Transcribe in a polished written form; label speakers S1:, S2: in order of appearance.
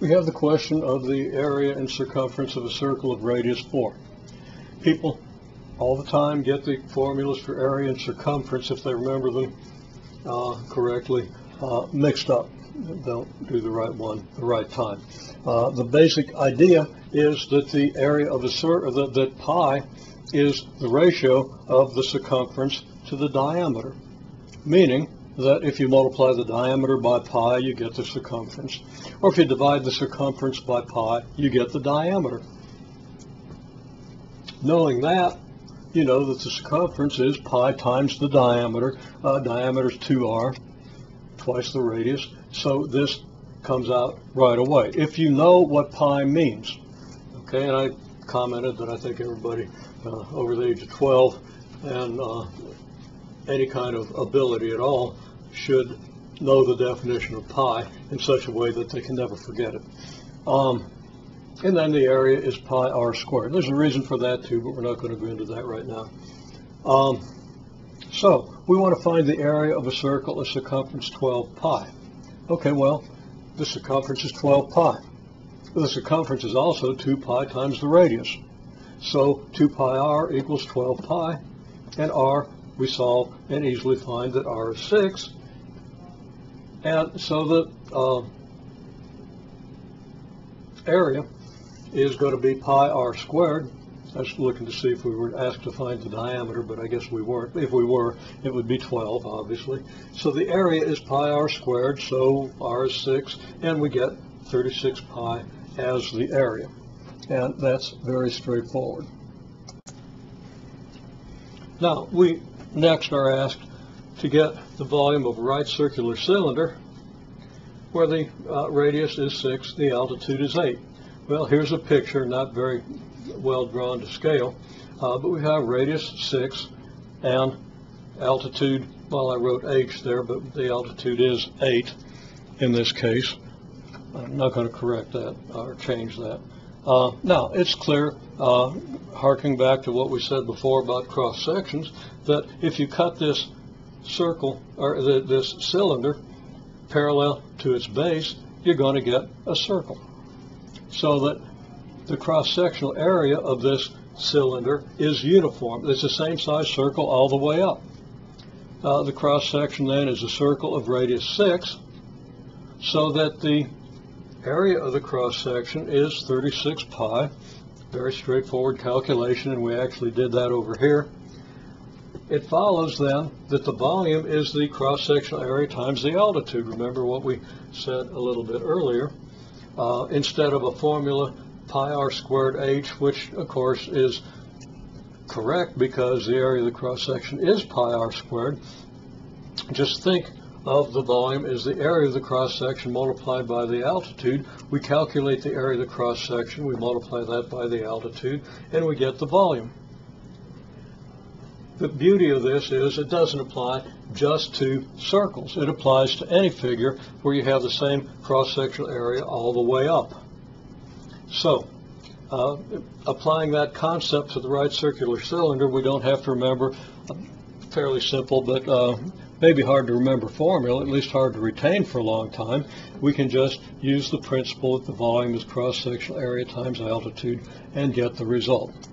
S1: we have the question of the area and circumference of a circle of radius 4. People all the time get the formulas for area and circumference, if they remember them correctly, mixed up. Don't do the right one the right time. The basic idea is that the area of a circle, that pi is the ratio of the circumference to the diameter, meaning that if you multiply the diameter by pi, you get the circumference. Or if you divide the circumference by pi, you get the diameter. Knowing that, you know that the circumference is pi times the diameter. Diameter is 2r, twice the radius. So this comes out right away. If you know what pi means, okay, and I commented that I think everybody over the age of 12 and any kind of ability at all should know the definition of pi in such a way that they can never forget it. And then the area is pi r squared. There's a reason for that too, but we're not going to go into that right now. So we want to find the area of a circle of circumference 12 pi. Okay, well, the circumference is 12 pi. The circumference is also 2 pi times the radius. So 2 pi r equals 12 pi, and r we solve and easily find that r is 6. And so the area is going to be pi r squared. I was looking to see if we were asked to find the diameter, but I guess we weren't. If we were, it would be 12, obviously. So the area is pi r squared, so r is 6, and we get 36 pi as the area. And that's very straightforward. Now, we next are asked to get the volume of a right circular cylinder where the radius is 6, the altitude is 8. Well, here's a picture, not very well drawn to scale, but we have radius 6 and altitude, well, I wrote h there, but the altitude is 8 in this case. I'm not going to correct that or change that. Now, it's clear, harking back to what we said before about cross sections, that if you cut this circle or this cylinder parallel to its base, you're going to get a circle. So that the cross-sectional area of this cylinder is uniform. It's the same size circle all the way up. The cross-section then is a circle of radius 6, so that the area of the cross-section is 36 pi. Very straightforward calculation, and we actually did that over here. It follows then that the volume is the cross-sectional area times the altitude. Remember what we said a little bit earlier. Instead of a formula pi r squared h, which of course is correct because the area of the cross-section is pi r squared, just think of the volume as the area of the cross-section multiplied by the altitude. We calculate the area of the cross-section, we multiply that by the altitude, and we get the volume. The beauty of this is it doesn't apply just to circles. It applies to any figure where you have the same cross-sectional area all the way up. So, applying that concept to the right circular cylinder, we don't have to remember a fairly simple but maybe hard to remember formula, at least hard to retain for a long time. We can just use the principle that the volume is cross-sectional area times altitude and get the result.